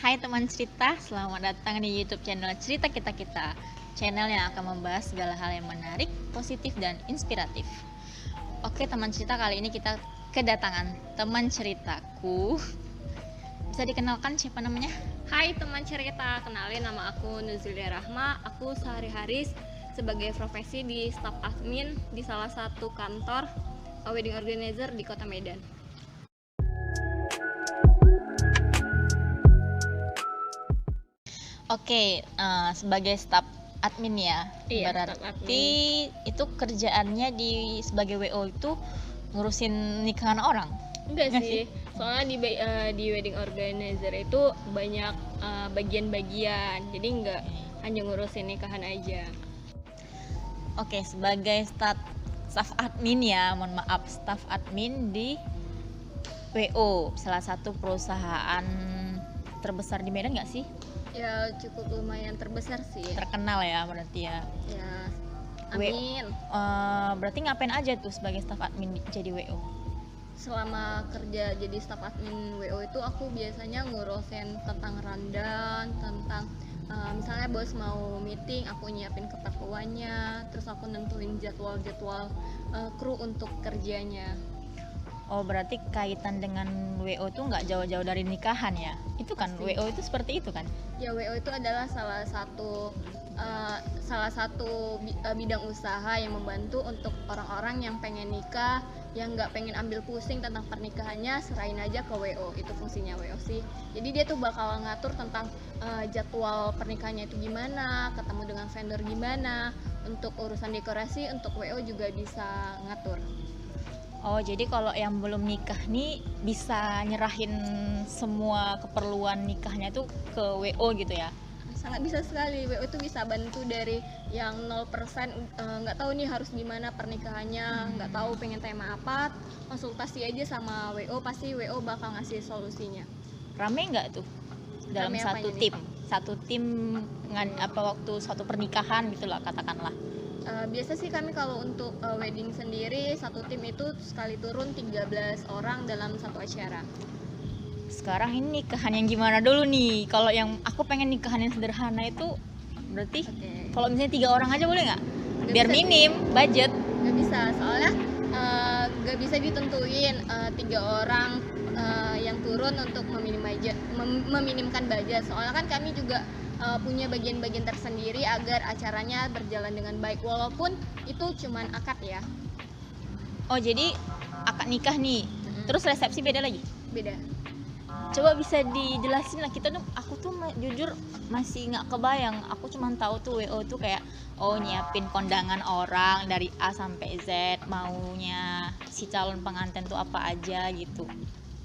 Hai teman cerita, selamat datang di YouTube channel Cerita Kita-Kita. Channel yang akan membahas segala hal yang menarik, positif, dan inspiratif. Oke teman cerita, kali ini kita kedatangan teman ceritaku. Bisa dikenalkan siapa namanya? Hai teman cerita, kenalin nama aku Nuzilia Rahma. Aku sehari-hari sebagai profesi di staf admin di salah satu kantor wedding organizer di Kota Medan. Oke, sebagai staf admin ya. Iya, berarti staf admin. itu kerjaannya sebagai WO itu ngurusin nikahan orang. Enggak Nggak sih, soalnya di wedding organizer itu banyak bagian-bagian, jadi enggak hanya ngurusin nikahan aja. Oke, sebagai staf admin ya, mohon maaf, staf admin di WO, salah satu perusahaan terbesar di Medan nggak sih? Ya cukup lumayan terbesar sih. Terkenal ya berarti ya. Ya, amin. Berarti ngapain aja tuh sebagai staf admin jadi WO? Selama kerja jadi staf admin WO itu aku biasanya ngurusin tentang rundown, tentang misalnya bos mau meeting, aku nyiapin keperluannya, terus aku nentuin jadwal-jadwal kru untuk kerjanya. Oh, berarti kaitan dengan WO tuh nggak jauh-jauh dari nikahan ya? Itu kan Pasti. WO itu seperti itu kan? Ya WO itu adalah salah satu bidang usaha yang membantu untuk orang-orang yang pengen nikah, yang nggak pengen ambil pusing tentang pernikahannya, serahin aja ke WO. Itu fungsinya WO sih. Jadi dia tuh bakal ngatur tentang jadwal pernikahannya itu gimana, ketemu dengan vendor gimana, untuk urusan dekorasi, untuk WO juga bisa ngatur. Oh, jadi kalau yang belum nikah nih bisa nyerahin semua keperluan nikahnya tuh ke WO gitu ya? Sangat bisa sekali. WO itu bisa bantu dari yang 0% nggak tahu nih harus gimana pernikahannya, nggak tahu pengen tema apa, konsultasi aja sama WO, pasti WO bakal ngasih solusinya. Rame nggak tuh dalam Rame satu apanya nih? tim? Satu tim waktu suatu pernikahan gitu lah katakanlah. Biasa sih kami kalau untuk wedding sendiri satu tim itu sekali turun 13 orang dalam satu acara. Sekarang ini nikahan yang gimana dulu nih? Kalau yang aku pengen nikahan yang sederhana itu berarti Oke. kalau misalnya 3 orang aja boleh nggak? Nggak Biar bisa sih. minim budget. Nggak bisa, soalnya nggak bisa ditentuin 3 orang yang turun untuk meminimkan budget. Soalnya kan kami juga punya bagian-bagian tersendiri agar acaranya berjalan dengan baik, walaupun itu cuman akad ya. Oh, jadi akad nikah nih. Terus resepsi beda lagi. Beda. Coba bisa dijelasin lah, aku tuh jujur masih nggak kebayang. Aku cuma tahu tuh WO tuh kayak nyiapin kondangan orang dari A sampai Z, maunya si calon pengantin tuh apa aja gitu.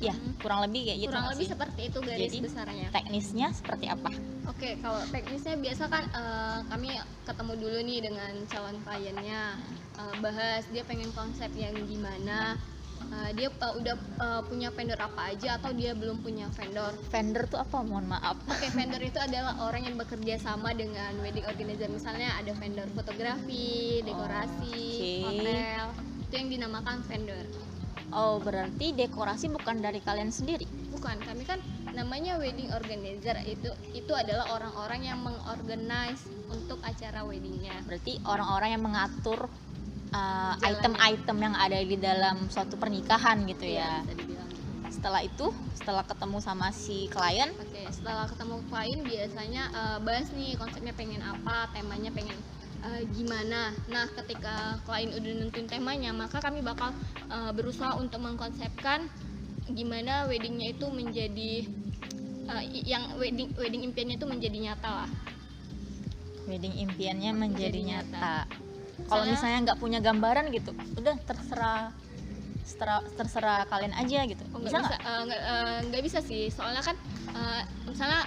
Ya, kurang lebih kayak gitu. Kurang nggak lebih sih? seperti itu garis Jadi, besarnya. teknisnya seperti apa? Oke, kalau teknisnya biasa kan kami ketemu dulu nih dengan calon kliennya, bahas dia pengen konsep yang gimana, dia udah punya vendor apa aja atau dia belum punya vendor. Vendor tuh apa? Mohon maaf. Oke, vendor itu adalah orang yang bekerja sama dengan wedding organizer. Misalnya ada vendor fotografi, dekorasi, Oke. hotel, itu yang dinamakan vendor. Oh, berarti dekorasi bukan dari kalian sendiri? Bukan, kami kan namanya wedding organizer, itu adalah orang-orang yang mengorganize untuk acara weddingnya. Berarti orang-orang yang mengatur Jalannya. item-item yang ada di dalam suatu pernikahan gitu ya. Bisa dibilang. Setelah ketemu sama si klien, Oke, setelah ketemu klien biasanya bahas nih konsepnya pengen apa, temanya pengen gimana. Nah, ketika klien udah nentuin temanya, maka kami bakal berusaha untuk mengkonsepkan gimana weddingnya itu menjadi yang wedding impiannya itu menjadi nyata lah. wedding impiannya menjadi Menjadi nyata. Kalau misalnya nggak punya gambaran gitu, udah terserah kalian aja gitu. Bisa nggak? Nggak bisa sih, soalnya kan misalnya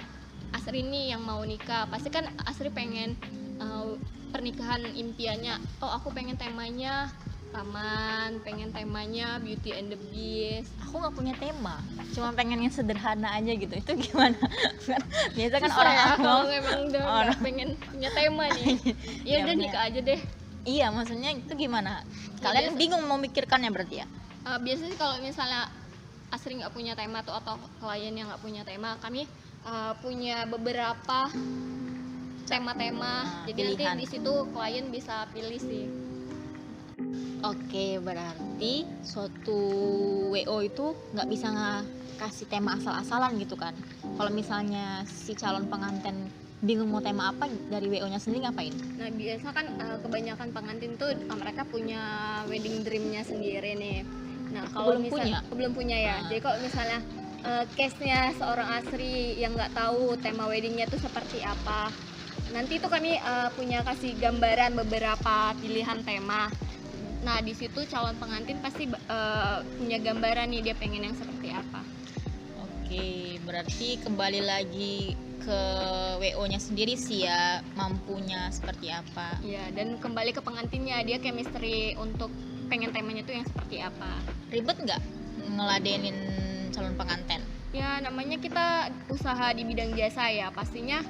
Asri nih yang mau nikah, pasti kan Asri pengen pernikahan impiannya, aku pengen temanya taman, pengen temanya Beauty and the Beast. Aku nggak punya tema, cuma pengen yang sederhana aja gitu. Itu gimana? Biasa kan Susah orang ya, awam. kalau memang udah nggak pengen punya tema nih, ya Ya, udah bener. nikah aja deh. Iya, maksudnya itu gimana? Ya, Kalian biasa. bingung mau mikirkannya berarti ya? Biasanya sih kalau misalnya Asri nggak punya tema tuh atau klien yang nggak punya tema, kami punya beberapa tema-tema. Jadi Pilihan. nanti di situ klien bisa pilih sih. Oke, berarti suatu WO itu nggak bisa kasih tema asal-asalan gitu kan. Kalau misalnya si calon pengantin bingung mau tema apa, dari WO-nya sendiri ngapain? Nah biasa kan kebanyakan pengantin tuh mereka punya wedding dreamnya sendiri nih. Nah kalau belum punya ya. Jadi kalau misalnya case-nya seorang Asri yang nggak tahu tema weddingnya tuh seperti apa, nanti tuh kami punya kasih gambaran beberapa pilihan tema. Nah di situ calon pengantin pasti punya gambaran nih dia pengen yang seperti apa. Oke, berarti kembali lagi ke WO-nya sendiri sih ya, mampunya seperti apa. Ya, dan kembali ke pengantinnya, dia chemistry untuk pengen temanya tuh yang seperti apa. Ribet nggak ngeladenin calon pengantin? Ya, namanya kita usaha di bidang jasa ya, pastinya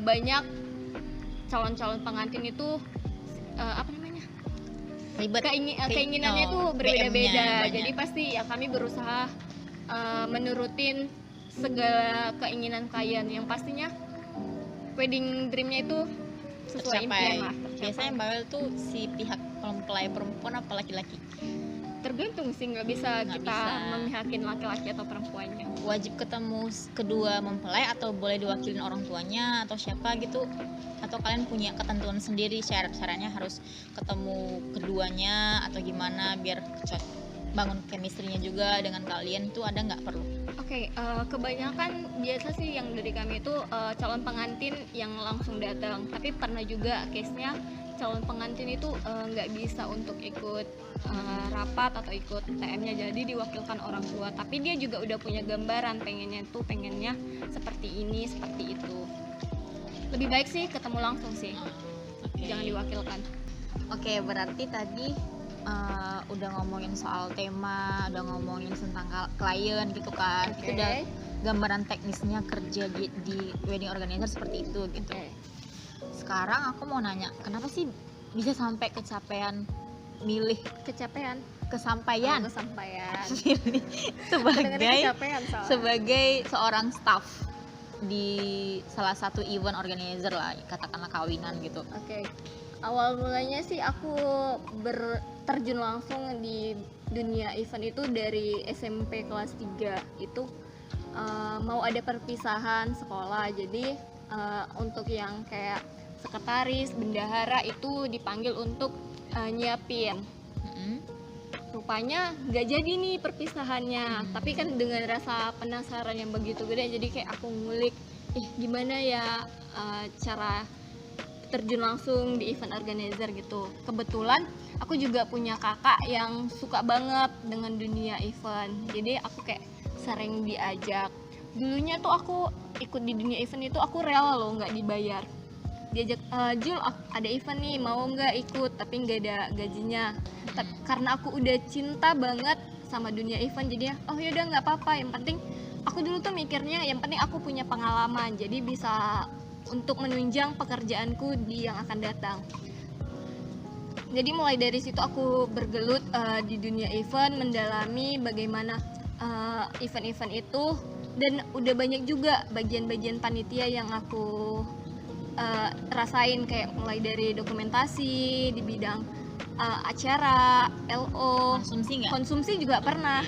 banyak calon-calon pengantin itu apa namanya? Ribet. Keinginannya tuh berbeda-beda. Jadi pasti ya kami berusaha menurutin segala keinginan klien yang pastinya wedding dreamnya itu sesuai impian lah. Biasanya yang bawel tuh si pihak mempelai perempuan apa laki-laki? Tergantung sih, nggak bisa memihakin laki-laki atau perempuannya. Wajib ketemu kedua mempelai atau boleh diwakilin orang tuanya atau siapa gitu? Atau kalian punya ketentuan sendiri syarat-syaratnya harus ketemu keduanya atau gimana biar bangun chemistry-nya juga dengan kalian tuh ada nggak perlu? Oke, kebanyakan biasa sih yang dari kami itu calon pengantin yang langsung datang, tapi pernah juga case-nya calon pengantin itu nggak bisa untuk ikut rapat atau ikut TM-nya, jadi diwakilkan orang tua, tapi dia juga udah punya gambaran pengennya seperti ini, seperti itu. Lebih baik sih ketemu langsung sih, jangan diwakilkan. Oke, berarti tadi udah ngomongin soal tema, udah ngomongin tentang klien gitu kan. Itu udah gambaran teknisnya kerja di wedding organizer seperti itu gitu. Sekarang aku mau nanya, kenapa sih bisa sampai kesampaian sebagai seorang staff di salah satu event organizer lah, katakanlah kawinan gitu. Awal mulanya sih aku terjun langsung di dunia event itu dari SMP kelas 3. Itu mau ada perpisahan sekolah, jadi untuk yang kayak sekretaris, bendahara itu dipanggil untuk nyiapin. Rupanya nggak jadi nih perpisahannya, tapi kan dengan rasa penasaran yang begitu gede, jadi kayak aku ngulik, gimana ya cara terjun langsung di event organizer gitu. Kebetulan aku juga punya kakak yang suka banget dengan dunia event, jadi aku kayak sering diajak. Dulunya tuh aku ikut di dunia event itu aku rela loh, nggak dibayar. Diajak, Jul ada event nih, mau nggak ikut, tapi nggak ada gajinya. Karena aku udah cinta banget sama dunia event, jadi oh yaudah nggak apa-apa, yang penting aku dulu tuh mikirnya yang penting aku punya pengalaman, jadi bisa untuk menunjang pekerjaanku di yang akan datang. Jadi mulai dari situ aku bergelut di dunia event, mendalami bagaimana event-event itu, dan udah banyak juga bagian-bagian panitia yang aku rasain, kayak mulai dari dokumentasi di bidang acara, LO, konsumsi juga pernah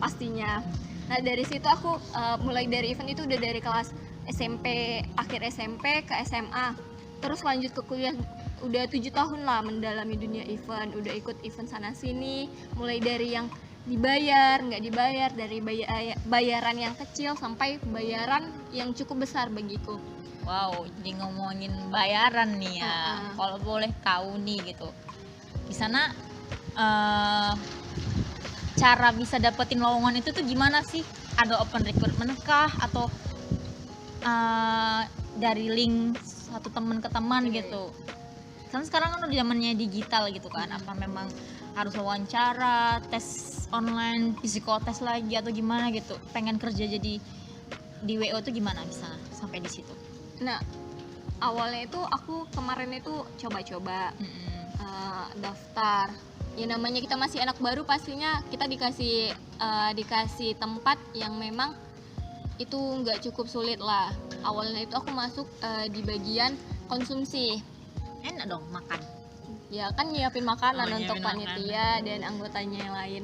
pastinya. Nah dari situ aku mulai dari event itu udah dari kelas SMP, akhir SMP ke SMA, terus lanjut ke kuliah, udah 7 tahun lah mendalami dunia event, udah ikut event sana sini, mulai dari yang dibayar, nggak dibayar, dari bayaran yang kecil sampai bayaran yang cukup besar bagiku. Wow, jadi ngomongin bayaran nih ya. Kalau boleh tahu nih gitu, di sana cara bisa dapetin lowongan itu tuh gimana sih? Ada open recruitment kah atau dari link satu teman ke teman gitu? Kan sekarang kan udah zamannya digital gitu kan. Apa memang harus wawancara, tes online, psikotes lagi atau gimana gitu? Pengen kerja jadi di WO tuh gimana bisa sampai di situ? Nah, awalnya itu aku kemarin itu coba-coba daftar. Ya namanya kita masih anak baru, pastinya kita dikasih tempat yang memang itu nggak cukup sulit lah. Awalnya itu aku masuk di bagian konsumsi. Enak dong makan. Ya kan nyiapin makanan Oh, untuk nyiapin panitia dan anggotanya yang lain.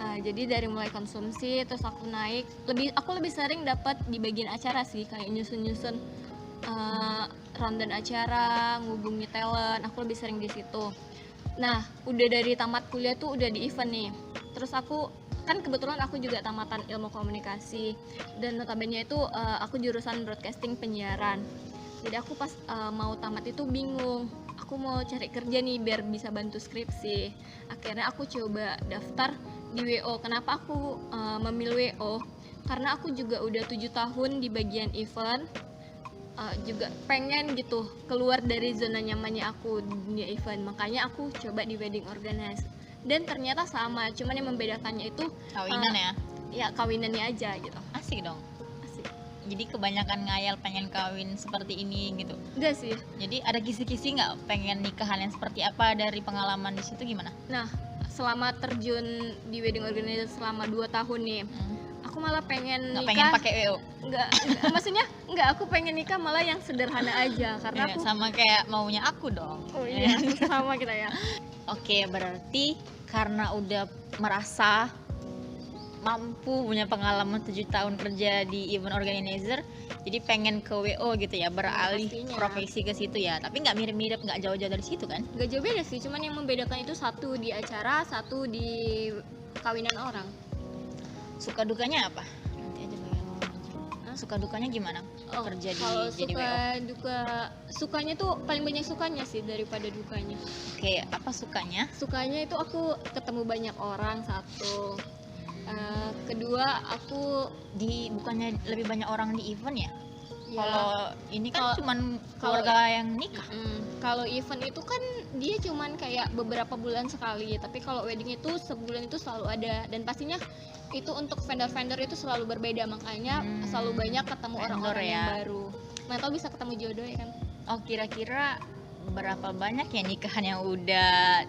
Jadi dari mulai konsumsi terus aku naik, aku lebih sering dapat di bagian acara sih, kayak nyusun rundown acara, ngubungi talent, aku lebih sering di situ. Nah, udah dari tamat kuliah tuh udah di event nih. Terus aku kan kebetulan aku juga tamatan ilmu komunikasi dan notabene itu aku jurusan broadcasting penyiaran. Jadi aku pas mau tamat itu bingung, aku mau cari kerja nih biar bisa bantu skripsi. Akhirnya aku coba daftar di WO. Kenapa aku memilih WO? Karena aku juga udah 7 tahun di bagian event, juga pengen gitu keluar dari zona nyamannya aku di dunia event. Makanya aku coba di wedding organizer. Dan ternyata sama, cuman yang membedakannya itu Kawinan ya. ya kawinannya aja gitu. Asik dong. Asik. Jadi kebanyakan ngayal pengen kawin seperti ini gitu. Enggak sih. Jadi ada kisi-kisi nggak pengen nikahan yang seperti apa dari pengalaman di situ gimana? Nah, selama terjun di wedding organizer selama 2 tahun nih, aku malah pengen Nggak nikah. pengen pakai WO? Enggak, maksudnya enggak, aku pengen nikah malah yang sederhana aja karena Iya, aku sama kayak maunya aku dong. oh iya, sama kita ya. Oke, berarti karena udah merasa mampu punya pengalaman 7 tahun kerja di event organizer, jadi pengen ke WO gitu ya, beralih Pastinya. profesi ke situ ya. Tapi nggak mirip-mirip, nggak jauh-jauh dari situ kan? Enggak jauh beda sih, cuman yang membedakan itu satu di acara, satu di kawinan orang. Suka dukanya apa? Nanti aja bagian ngomong aja. Hah? Suka dukanya gimana? Oh, Kerja kalau jadi suka WO. duka, sukanya tuh paling banyak sukanya sih daripada dukanya. Oke, apa sukanya? Sukanya itu aku ketemu banyak orang, satu. Kedua aku Bukannya lebih banyak orang di event ya? ya, Kalau ini kan Kalau- cuman kalau- keluarga yang nikah. kalau event itu kan dia cuman kayak beberapa bulan sekali, tapi kalau wedding itu sebulan itu selalu ada, dan pastinya itu untuk vendor-vendor itu selalu berbeda, makanya selalu banyak ketemu Vendor orang-orang yang ya. baru. Nah, tau bisa ketemu jodoh ya kan? Oh, kira-kira berapa banyak ya nikahan yang udah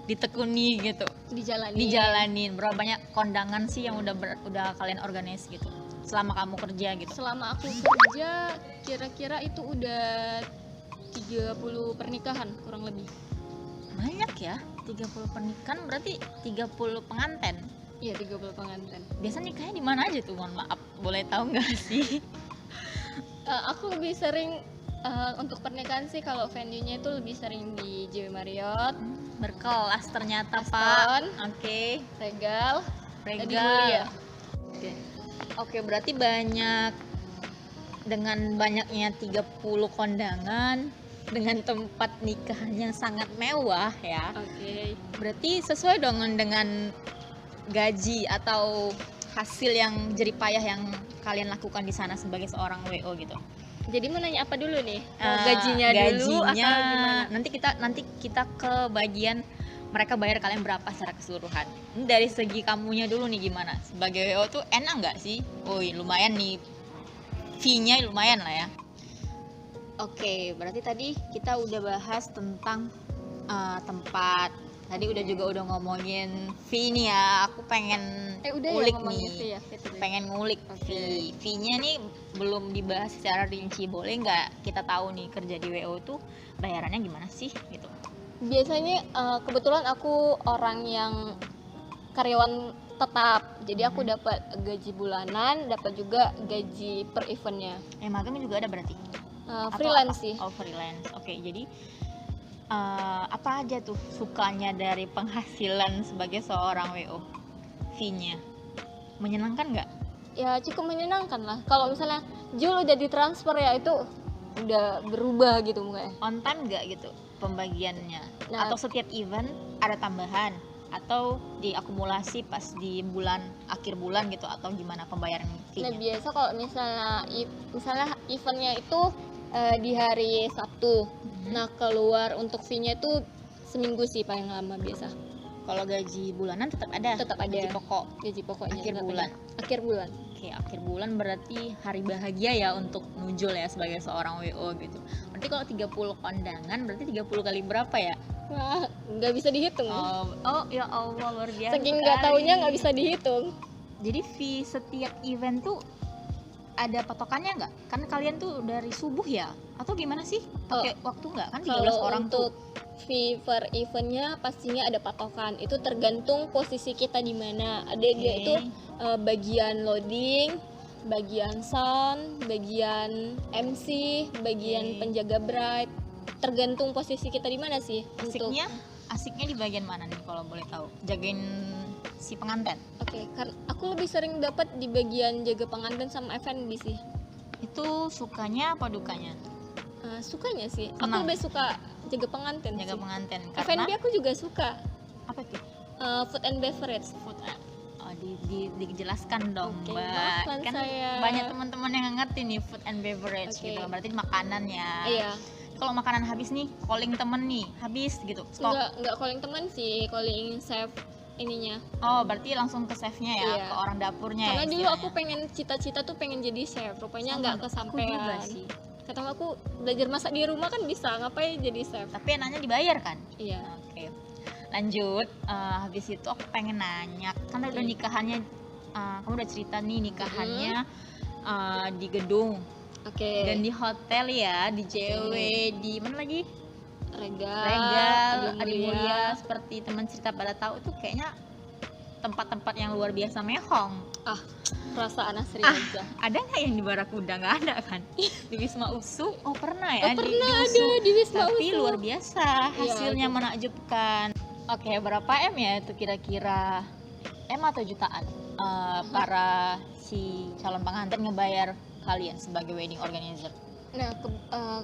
ditekuni gitu, dijalanin? Berapa banyak kondangan sih yang udah kalian organize gitu selama kamu kerja gitu? Selama aku kerja kira-kira itu udah 30 pernikahan kurang lebih. Banyak ya, 30 pernikahan berarti 30 pengantin. Iya, 30 pengantin. Biasa nikahnya di mana aja tuh, mohon maaf, boleh tahu nggak sih? Aku lebih sering untuk pernikahan sih, kalau venue-nya itu lebih sering di JW Marriott, Berkelas ternyata Aston, Pak. Oke, Regal, Regal. Adi Mulia. Oke, berarti dengan banyaknya 30 kondangan dengan tempat nikahan yang sangat mewah ya. Oke. Berarti sesuai dengan gaji atau hasil yang jeripayah yang kalian lakukan di sana sebagai seorang WO gitu. Jadi mau nanya apa dulu nih? Mau Eh, gajinya dulu atau gimana? Nanti kita ke bagian mereka bayar kalian berapa secara keseluruhan. Ini dari segi kamunya dulu nih, gimana sebagai WO tuh enak nggak sih? Woi, lumayan nih, fee-nya lumayan lah ya. Oke, berarti tadi kita udah bahas tentang tempat. Tadi udah ngomongin fee nih ya. Aku pengen Udah ngulik ya ngomongin nih. fee ya, gitu deh. Pengen ngulik Oke. fee-nya nih belum dibahas secara rinci. Boleh nggak kita tahu nih kerja di WO tuh bayarannya gimana sih gitu? Biasanya kebetulan aku orang yang karyawan tetap, jadi aku dapat gaji bulanan, dapat juga gaji per eventnya. Magang juga ada berarti? Atau Freelance apa? sih. Oh, freelance. Oke, jadi apa aja tuh sukanya dari penghasilan sebagai seorang WO? Fee-nya menyenangkan nggak? Ya cukup menyenangkan lah. Kalau misalnya Jul udah ditransfer ya itu udah berubah gitu mukanya. On time nggak gitu pembagiannya? Nah. Atau setiap event ada tambahan? Atau diakumulasi pas di akhir bulan gitu? Atau gimana pembayaran Nah, fee-nya? biasa kalau misalnya eventnya itu di hari Sabtu. Nah, keluar untuk fee-nya itu seminggu sih paling lama biasa. Kalau gaji bulanan tetap ada? Tetap ada. Gaji pokok? Gaji pokoknya Akhir tetap bulan? ada. Akhir bulan. Oke, akhir bulan berarti hari bahagia ya untuk nujul ya sebagai seorang WO gitu. Berarti kalau 30 kondangan berarti 30 kali berapa ya? Wah, nggak bisa dihitung. Oh ya Allah, luar biasa. Saking nggak sekali. taunya nggak bisa dihitung. Jadi fee setiap event tuh ada patokannya nggak? Kan kalian tuh dari subuh ya? Atau gimana sih? Pakai waktu nggak? Kan 13 Kalau orang untuk tuh. fee per eventnya pastinya ada patokan. Itu tergantung posisi kita di mana. Ada dia Oke. itu bagian loading, bagian sound, bagian MC, bagian Oke. penjaga bright. Tergantung posisi kita di mana sih. Asiknya di bagian mana nih kalau boleh tahu? Jagain si pengantin. Oke, kan aku lebih sering dapat di bagian jaga pengantin sama F&B sih. Itu sukanya apa dukanya? Sukanya sih. Aku Senang. lebih suka jaga pengantin Jaga sih. pengantin F&B karena aku juga suka. apa tuh? Food and beverage. Food. Oh, dijelaskan dong, Oke, Mbak. maafkan Kan saya. banyak teman-teman yang nggak ngerti nih food and beverage Oke. gitu. Berarti makanan ya. Iya. Kalau makanan habis nih, calling temen nih, habis gitu. Stop. Enggak calling teman sih, calling chef ininya. Oh, berarti langsung ke chefnya ya, Iya. ke orang dapurnya. Karena ya, dulu aku istilahnya. pengen cita-cita tuh pengen jadi chef, rupanya Sama nggak dong, aku kesampaian. juga sih. Kata aku belajar masak di rumah kan bisa, ngapain jadi chef? Tapi enaknya dibayar kan? Iya. Oke. Lanjut, habis itu aku pengen nanya, kan udah nikahannya, kamu udah cerita nih nikahannya di gedung Oke. dan di hotel ya, di JW, di mana lagi? Regal, Regal, Adi Mulia, seperti teman cerita pada tahu tuh kayaknya tempat-tempat yang luar biasa mehong. perasaan asri Ah. aja. Ada nggak yang di Barakuda? Nggak ada kan? Di Wisma USU? Oh pernah ya? Oh, di pernah USU. ada di Wisma Tapi USU. luar biasa, hasilnya itu. menakjubkan. Oke, berapa M ya itu kira-kira? M atau jutaan? Para si calon pengantin ngebayar kalian sebagai wedding organizer? Nah,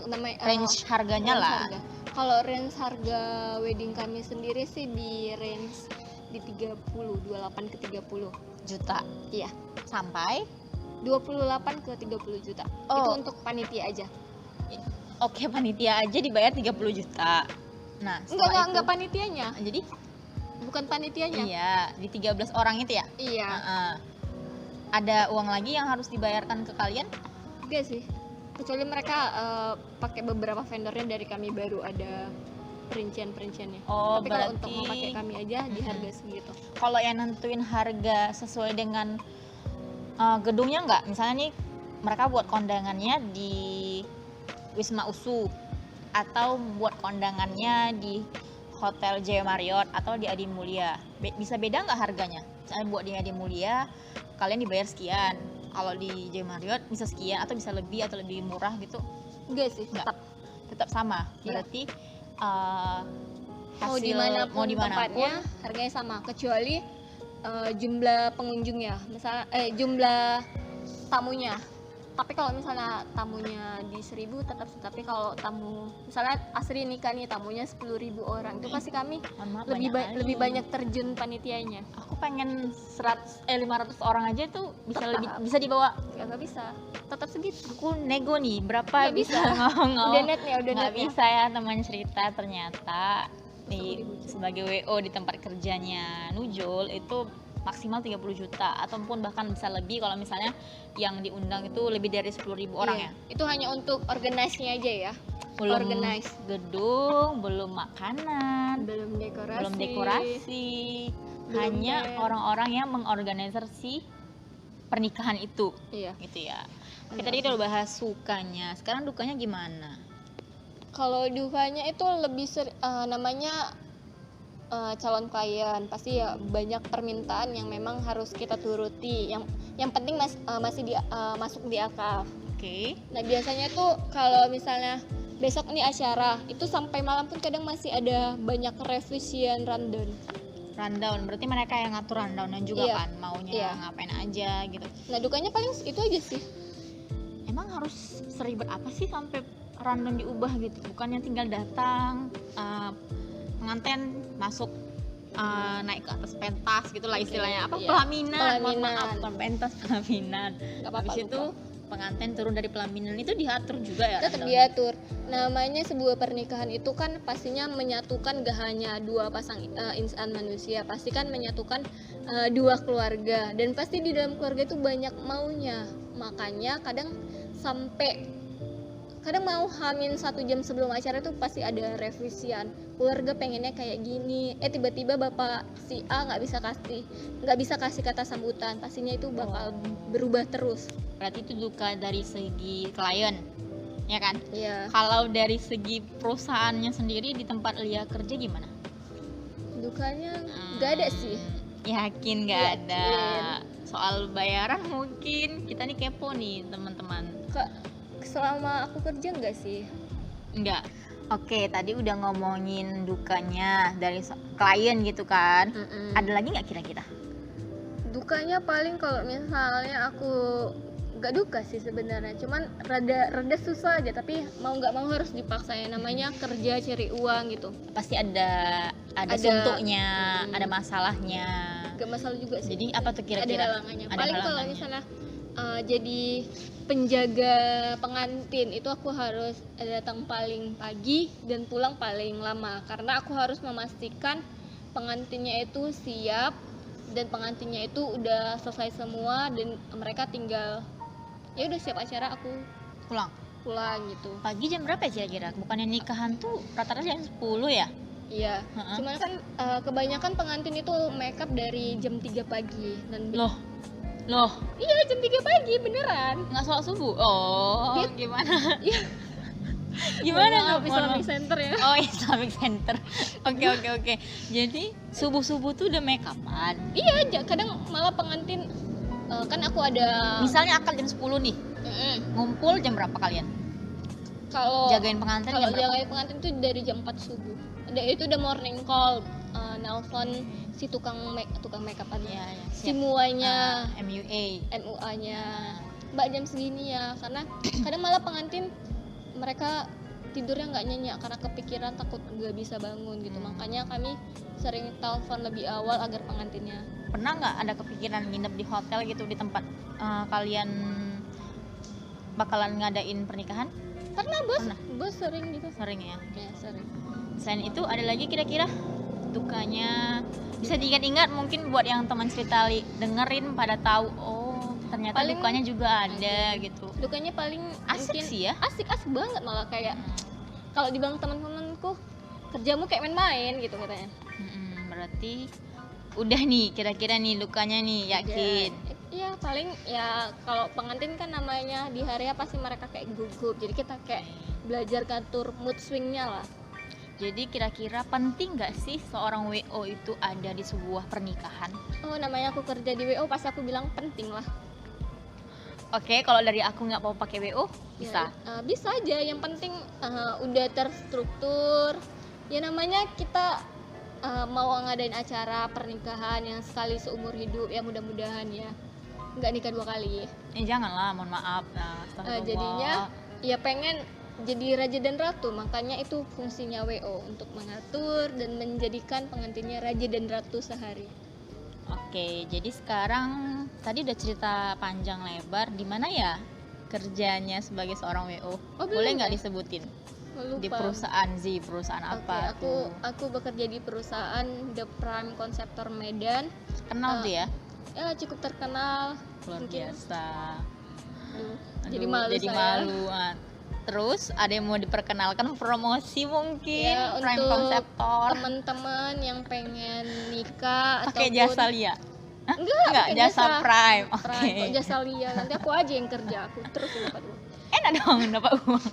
namanya Range harganya range lah. harga. Kalau range harga wedding kami sendiri sih di range di 28 ke 30. Juta. Iya. Sampai? 28 ke 30 juta. Oh. Itu untuk panitia aja. Oke, panitia aja dibayar 30 juta. Nah, setelah Enggak panitianya. itu, jadi Bukan panitianya. iya, di 13 orang itu ya? Iya. Heeh. Ada uang lagi yang harus dibayarkan ke kalian? Enggak sih. Kecuali mereka pakai beberapa vendornya dari kami baru ada perinciannya. Oh, Tapi kalau untuk berarti mau pakai kami aja di harga segitu. kalau yang nentuin harga sesuai dengan gedungnya nggak? Misalnya nih mereka buat kondangannya di Wisma USU atau buat kondangannya di Hotel Jaya Marriott atau di Adi Mulia. Bisa beda nggak harganya? Misalnya buat di Adi Mulia kalian dibayar sekian. Kalau di Jaya Marriott bisa sekian atau bisa lebih atau lebih murah gitu? Enggak sih, Nggak. tetap Tetap sama. Iya. Berarti mau hasil dimanapun tempatnya harganya sama kecuali jumlah pengunjungnya, misal jumlah tamunya. Tapi kalau misalnya tamunya di 1.000 tetap sih. Tapi kalau tamu misalnya Asri nikah nih tamunya 10.000 orang itu pasti kami mohon maaf, lebih kali. banyak terjun panitianya. Aku pengen 500 orang aja tuh bisa Tetap. lebih bisa dibawa. Nggak bisa, tetap segitu. Aku nego nih berapa Nggak bisa bisa. ngomong. Udah netnya, udah Nggak netnya. bisa ya teman cerita ternyata di 10.000. sebagai WO di tempat kerjanya Nujul itu maksimal 30 juta ataupun bahkan bisa lebih kalau misalnya yang diundang itu lebih dari 10.000 orang Iya, ya. itu hanya untuk organize-nya aja ya. Belum Organize. gedung, belum makanan, Belum dekorasi. belum dekorasi. belum Hanya band. orang-orang yang mengorganisir si pernikahan itu. Iya. Gitu ya. Oke, tadi kita udah bahas sukanya. Sekarang dukanya gimana? Kalau dukanya itu lebih namanya calon klien pasti ya banyak permintaan yang memang harus kita turuti. Yang penting masih masuk di akal. Oke. Nah biasanya tuh kalau misalnya besok nih acara itu sampai malam pun kadang masih ada banyak revisian rundown. Rundown, berarti mereka yang ngatur rundownnya juga Iya. kan, maunya Iya. ngapain aja gitu. Nah dukanya paling itu aja sih. Emang harus seribet apa sih sampai rundown diubah gitu? Bukannya tinggal datang, pengantin masuk, naik ke atas pentas gitulah Oke, istilahnya apa? iya. Pelaminan. Mohon maaf, Pelaminan. bukan pentas, pelaminan. Nggak apa-apa, Habis itu lupa. pengantin turun dari pelaminan itu diatur juga ya? Tetap rundownnya? diatur. Namanya sebuah pernikahan itu kan pastinya menyatukan gak hanya dua pasang insan manusia, pasti kan menyatukan dua keluarga dan pasti di dalam keluarga itu banyak maunya. Makanya kadang mau hamin 1 jam sebelum acara itu pasti ada revisian. keluarga pengennya kayak gini, tiba-tiba bapak si A nggak bisa kasih kata sambutan, pastinya itu bakal berubah terus. Berarti itu duka dari segi klien, ya kan? Iya. Kalau dari segi perusahaannya sendiri di tempat Lia kerja gimana? Dukanya nggak ada sih. Yakin nggak ada? Yakin. Soal bayaran mungkin kita nih kepo nih teman-teman. Selama aku kerja nggak sih. Enggak. Oke, tadi udah ngomongin dukanya dari klien gitu kan. Ada lagi nggak kira-kira? Dukanya paling kalau misalnya aku nggak duka sih sebenarnya, cuman rada susah aja, tapi mau nggak mau harus dipaksa ya, namanya kerja cari uang gitu. Pasti ada suntuknya, ada masalahnya. Gak masalah juga sih. Jadi apa tuh kira-kira? Ada halangannya. Ada Paling kalau halangannya. misalnya jadi penjaga pengantin itu aku harus datang paling pagi dan pulang paling lama, karena aku harus memastikan pengantinnya itu siap dan pengantinnya itu udah selesai semua dan mereka tinggal ya udah siap acara, aku pulang gitu. Pagi jam berapa ya kira-kira? Bukannya nikahan tuh rata-rata jam 10 ya? Iya. Cuman kan kebanyakan pengantin itu makeup dari jam 3 pagi dan Loh, iya jam 3 pagi beneran. nggak sholat subuh? Oh, gimana? Gimana Mohon maaf, Islamic Center ya. Oh, Islamic Center. Oke. Jadi subuh-subuh tuh udah make upan. Iya, kadang malah pengantin kan aku ada Misalnya akad jam 10 nih. Ngumpul jam berapa kalian? kalau Jagain pengantin kalau jam berapa? jagain pengantin tuh dari jam 4 subuh. Itu udah morning call, nelpon si tukang makeup aja. Iya, Si siap. muanya, MUA. Mbak jam segini ya, karena kadang malah pengantin mereka tidurnya nggak nyenyak karena kepikiran takut nggak bisa bangun gitu. Makanya kami sering telepon lebih awal agar pengantinnya. Pernah nggak ada kepikiran nginep di hotel gitu di tempat kalian bakalan ngadain pernikahan? Karena bos sering gitu. Sering ya. Ya sering. Selain itu ada lagi kira-kira dukanya, bisa diingat-ingat mungkin buat yang teman cerita dengerin pada tahu, oh ternyata Paling- dukanya juga ada gitu. Dukanya paling Asik mungkin sih ya. asik banget, malah kayak kalau dibilang teman-temanku kerjamu kayak main-main gitu katanya. Berarti udah nih kira-kira nih dukanya nih, yakin? Iya, paling ya kalau pengantin kan namanya di hari pasti mereka kayak gugup, jadi kita kayak belajar ngatur mood swingnya lah. Jadi kira-kira penting nggak sih seorang WO itu ada di sebuah pernikahan? Oh, namanya aku kerja di WO, pasti aku bilang penting lah. Oke, kalau dari aku nggak mau pakai WO bisa. Ya, bisa aja, yang penting udah terstruktur. Ya namanya kita mau ngadain acara pernikahan yang sekali seumur hidup, ya mudah-mudahan ya nggak nikah 2 kali. Janganlah, mohon maaf. Nah, astagfirullah. Jadinya ya pengen jadi raja dan ratu, makanya itu fungsinya WO, untuk mengatur dan menjadikan pengantinnya raja dan ratu sehari. Oke, jadi sekarang tadi udah cerita panjang lebar di mana ya kerjanya sebagai seorang WO. Oh, Boleh belum nggak ya? disebutin? Lupa. Di perusahaan apa tuh? Aku bekerja di perusahaan The Prime Konseptor Medan. Kenal tuh ya? Ya cukup terkenal. Luar Mungkin- biasa. Aduh, Aduh, jadi malu jadi saya. malu. Terus ada yang mau diperkenalkan promosi mungkin Ya, Prime untuk Konseptor teman-teman yang pengen nikah pakai ataupun jasa Lia? enggak Enggak, pakai jasa Prime. Oke. Prime, kok jasa Lia, nanti aku aja yang kerja, aku terus dapat uang. Enak dong dapat uang.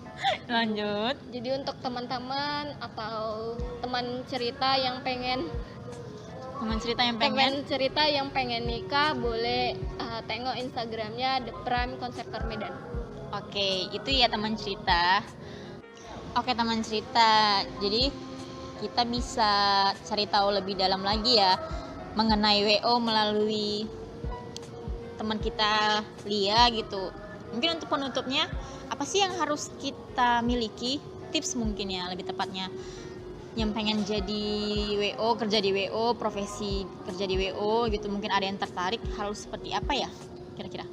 Lanjut. Jadi untuk teman-teman atau teman cerita yang pengen nikah, boleh tengok Instagramnya The Prime Konseptor Medan. Oke, itu ya teman cerita. Oke teman cerita, jadi kita bisa cari tahu lebih dalam lagi ya mengenai WO melalui teman kita Lia gitu. Mungkin untuk penutupnya, apa sih yang harus kita miliki? Tips mungkin ya lebih tepatnya. Yang pengen jadi WO, kerja di WO, profesi kerja di WO gitu, mungkin ada yang tertarik, harus seperti apa ya kira-kira?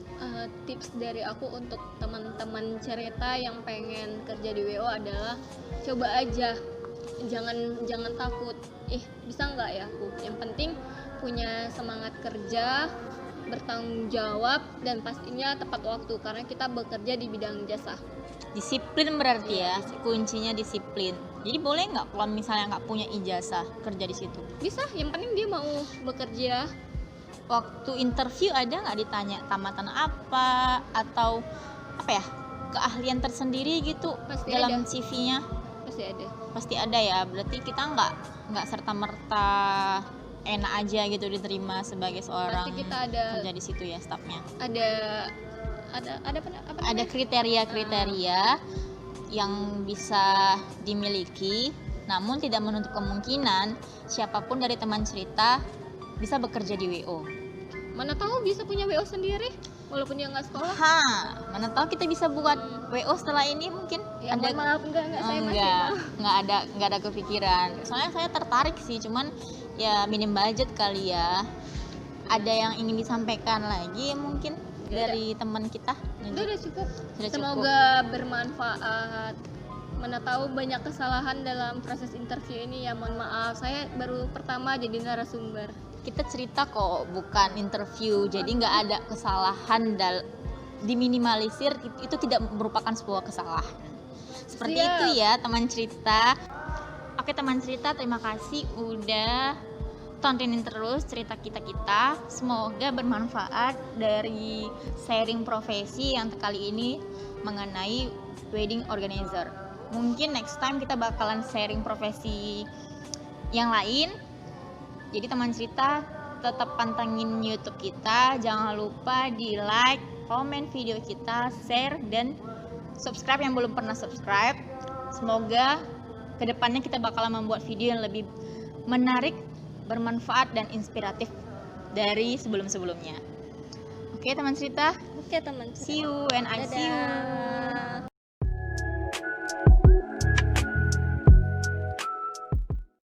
Tips dari aku untuk teman-teman cerita yang pengen kerja di WO adalah coba aja, jangan takut, bisa nggak ya aku, yang penting punya semangat kerja, bertanggung jawab, dan pastinya tepat waktu karena kita bekerja di bidang jasa. Disiplin berarti ya, kuncinya disiplin. Jadi boleh nggak kalau misalnya nggak punya ijazah kerja di situ? Bisa, yang penting dia mau bekerja. Waktu interview ada nggak ditanya tamatan apa atau apa ya, keahlian tersendiri gitu Pasti dalam ada. CV-nya? Pasti ada. Pasti ada ya. Berarti kita nggak serta merta enak aja gitu diterima sebagai seorang Pasti kita ada kerja di situ ya, stafnya. ada apa Ada namanya? kriteria-kriteria yang bisa dimiliki, namun tidak menutup kemungkinan siapapun dari teman cerita bisa bekerja di WO. Mana tahu bisa punya WO sendiri walaupun dia nggak sekolah. Mana tahu kita bisa buat WO setelah ini mungkin. Ya, mohon maaf, enggak saya masih nggak ada kepikiran. Soalnya saya tertarik sih, cuman ya minim budget kali ya. Ada yang ingin disampaikan lagi mungkin dari teman kita? Udah cukup. Sudah cukup. Semoga bermanfaat. Mana tahu banyak kesalahan dalam proses interview ini, ya mohon maaf. Saya baru pertama jadi narasumber. Kita cerita kok, bukan interview, jadi nggak ada kesalahan diminimalisir, itu tidak merupakan sebuah kesalahan. Seperti Siap. itu ya teman cerita. Oke teman cerita, terima kasih udah tontonin terus cerita kita. Semoga bermanfaat dari sharing profesi yang kali ini mengenai wedding organizer. Mungkin next time kita bakalan sharing profesi yang lain. Jadi teman cerita tetap pantengin YouTube kita, jangan lupa di like, komen video kita, share dan subscribe yang belum pernah subscribe. Semoga kedepannya kita bakalan membuat video yang lebih menarik, bermanfaat dan inspiratif dari sebelum-sebelumnya. Oke teman cerita, Oke teman. see you and I see you. Dadah.